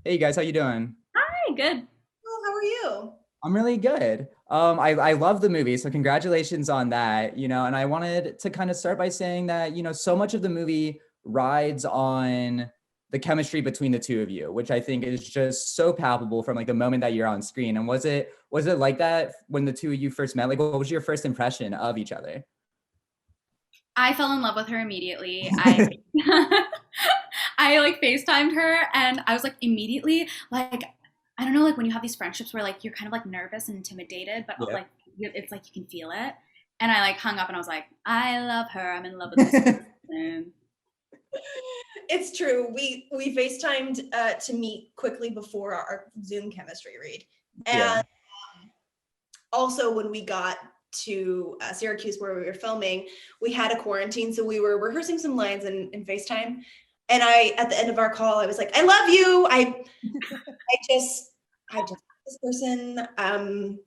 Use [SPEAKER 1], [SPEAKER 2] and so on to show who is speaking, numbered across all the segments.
[SPEAKER 1] Hey guys, how you doing?
[SPEAKER 2] Hi, good.
[SPEAKER 3] Oh, how are you?
[SPEAKER 1] I'm really good. I love the movie, so congratulations on that. And I wanted to kind of start by saying that, so much of the movie rides on the chemistry between the two of you, which I think is just so palpable from like the moment that you're on screen. And was it like that when the two of you first met? Like, what was your first impression of each other?
[SPEAKER 2] I fell in love with her immediately. I I like FaceTimed her and I was like immediately like I don't know like when you have these friendships where like you're kind of like nervous and intimidated but
[SPEAKER 1] Yeah.
[SPEAKER 2] like it's like you can feel it. And I like hung up and I was like, I love her. I'm in love with this person.
[SPEAKER 3] It's true. We FaceTimed to meet quickly before our Zoom chemistry read.
[SPEAKER 1] Yeah.
[SPEAKER 3] And also when we got to Syracuse where we were filming, we had a quarantine. So we were rehearsing some lines in FaceTime. And at the end of our call, I was like, I love you. I just this person.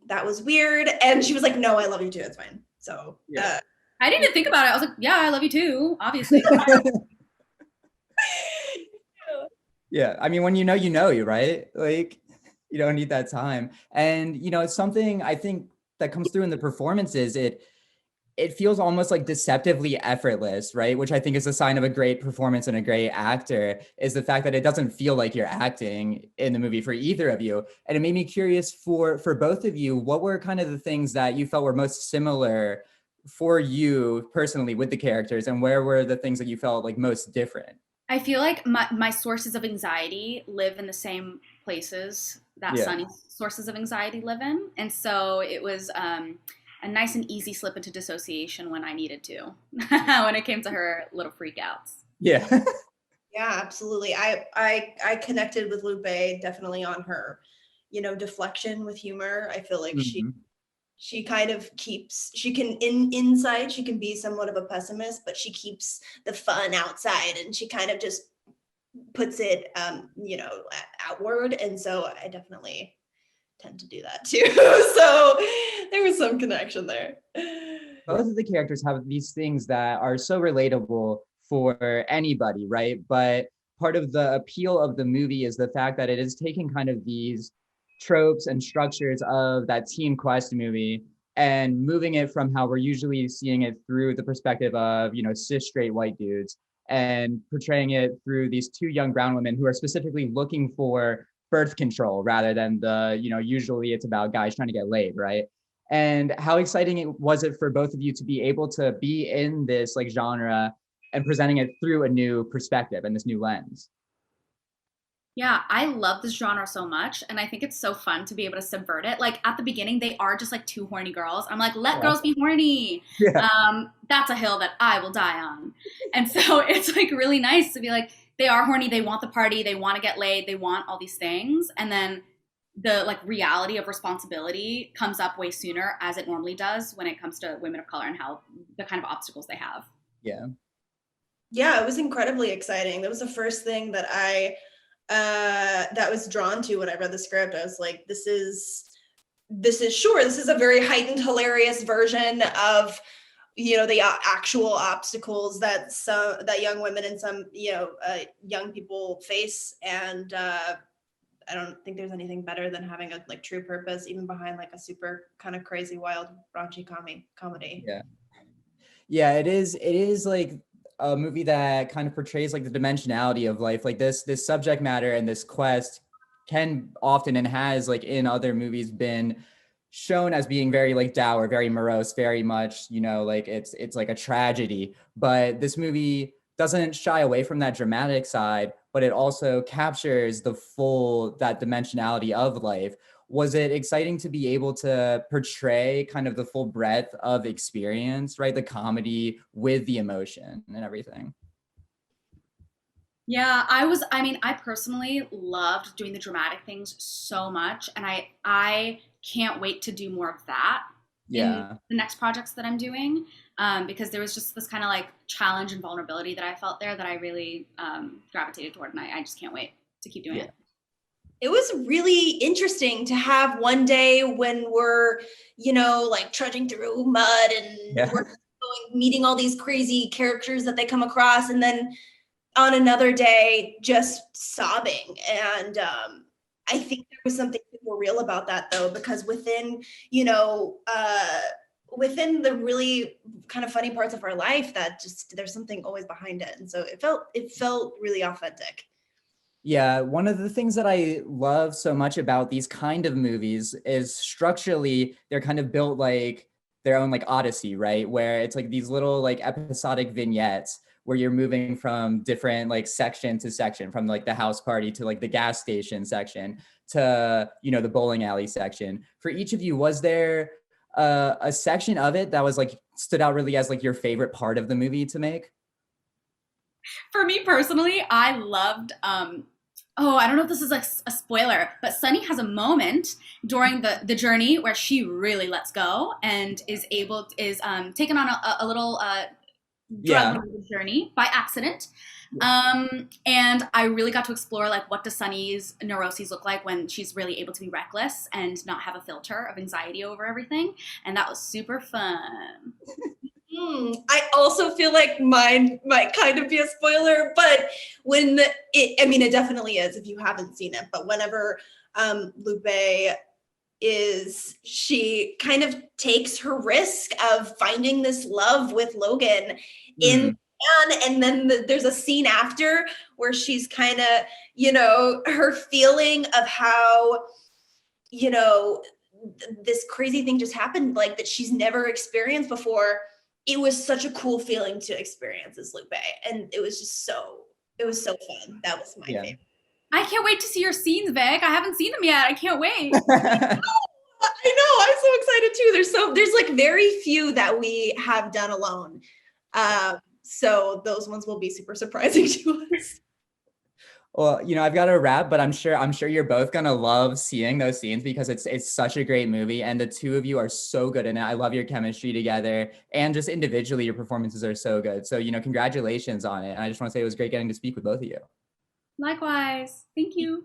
[SPEAKER 3] That was weird. And she was like, no, I love you too. It's fine. So,
[SPEAKER 1] Yeah.
[SPEAKER 2] I didn't even think about it. I was like, yeah, I love you too, obviously.
[SPEAKER 1] Yeah, I mean, when you know you, right? Like, you don't need that time. And it's something I think that comes through in the performances. It feels almost like deceptively effortless, right? Which I think is a sign of a great performance and a great actor, is the fact that it doesn't feel like you're acting in the movie for either of you. And it made me curious for both of you, what were kind of the things that you felt were most similar for you personally with the characters, and where were the things that you felt like most different?
[SPEAKER 2] I feel like my sources of anxiety live in the same places that
[SPEAKER 1] Yeah.
[SPEAKER 2] Sunny's sources of anxiety live in. And so it was a nice and easy slip into dissociation when I needed to, when it came to her little freakouts.
[SPEAKER 1] Yeah.
[SPEAKER 3] yeah, absolutely. I connected with Lupe definitely on her, deflection with humor. I feel like
[SPEAKER 1] Mhm.
[SPEAKER 3] she kind of keeps she can inside she can be somewhat of a pessimist, but she keeps the fun outside and she kind of just puts it outward. And so I definitely tend to do that too. So there was some connection there.
[SPEAKER 1] Both of the characters have these things that are so relatable for anybody, right? But part of the appeal of the movie is the fact that it is taking kind of these tropes and structures of that teen quest movie and moving it from how we're usually seeing it through the perspective of, cis straight white dudes, and portraying it through these two young brown women who are specifically looking for birth control rather than the, usually it's about guys trying to get laid, right? And how exciting was it for both of you to be able to be in this like genre and presenting it through a new perspective and this new lens?
[SPEAKER 2] Yeah, I love this genre so much, and I think it's so fun to be able to subvert it. Like at the beginning, they are just like two horny girls. I'm like, let
[SPEAKER 1] Yeah.
[SPEAKER 2] girls be horny.
[SPEAKER 1] Yeah.
[SPEAKER 2] That's a hill that I will die on. And so it's like really nice to be like, they are horny, they want the party, they want to get laid, they want all these things, and then the like reality of responsibility comes up way sooner, as it normally does when it comes to women of color and how the kind of obstacles they have.
[SPEAKER 1] Yeah.
[SPEAKER 3] Yeah, it was incredibly exciting. That was the first thing that I that was drawn to when I read the script. I was like, this is a very heightened, hilarious version of the actual obstacles that young women and some young people face. And I don't think there's anything better than having a like true purpose even behind like a super kind of crazy wild raunchy comedy.
[SPEAKER 1] Yeah. Yeah, it is like a movie that kind of portrays like the dimensionality of life. Like this subject matter and this quest can often and has like in other movies been shown as being very like dour, very morose, very much, like it's like a tragedy. But this movie doesn't shy away from that dramatic side, but it also captures the full that dimensionality of life. Was it exciting to be able to portray kind of the full breadth of experience, right? The comedy with the emotion and everything.
[SPEAKER 2] Yeah, I mean, I personally loved doing the dramatic things so much, and I can't wait to do more of that in
[SPEAKER 1] Yeah.
[SPEAKER 2] the next projects that I'm doing, because there was just this kind of like challenge and vulnerability that I felt there that I really gravitated toward, and I just can't wait to keep doing
[SPEAKER 1] Yeah.
[SPEAKER 2] it.
[SPEAKER 3] It was really interesting to have one day when we're, like trudging through mud and
[SPEAKER 1] Yeah.
[SPEAKER 3] we're meeting all these crazy characters that they come across. And then on another day just sobbing. And I think there was something super real about that, though, because within, within the really kind of funny parts of our life, that just there's something always behind it. And so it felt really authentic.
[SPEAKER 1] Yeah, one of the things that I love so much about these kind of movies is structurally they're kind of built like their own like Odyssey, right? Where it's like these little like episodic vignettes where you're moving from different like section to section, from like the house party to like the gas station section to, the bowling alley section. For each of you, was there a section of it that was like stood out really as like your favorite part of the movie to make?
[SPEAKER 2] For me personally, I loved oh, I don't know if this is like a spoiler, but Sunny has a moment during the journey where she really lets go and is taken on a little drug
[SPEAKER 1] Yeah.
[SPEAKER 2] journey by accident. And I really got to explore like what does Sunny's neuroses look like when she's really able to be reckless and not have a filter of anxiety over everything. And that was super fun.
[SPEAKER 3] I also feel like mine might kind of be a spoiler, but it definitely is if you haven't seen it. But whenever Lupe she kind of takes her risk of finding this love with Logan in town, and then there's a scene after where she's kind of, her feeling of how, this crazy thing just happened, like that she's never experienced before. It was such a cool feeling to experience as Lupe, and it was so fun. That was my favorite.
[SPEAKER 2] I can't wait to see your scenes, Vic. I haven't seen them yet. I can't wait.
[SPEAKER 3] I know. I'm so excited too. There's like very few that we have done alone. So those ones will be super surprising to us.
[SPEAKER 1] Well, I've got to wrap, but I'm sure you're both gonna love seeing those scenes because it's such a great movie, and the two of you are so good in it. I love your chemistry together, and just individually, your performances are so good. So, congratulations on it. And I just want to say it was great getting to speak with both of you.
[SPEAKER 2] Likewise. Thank you.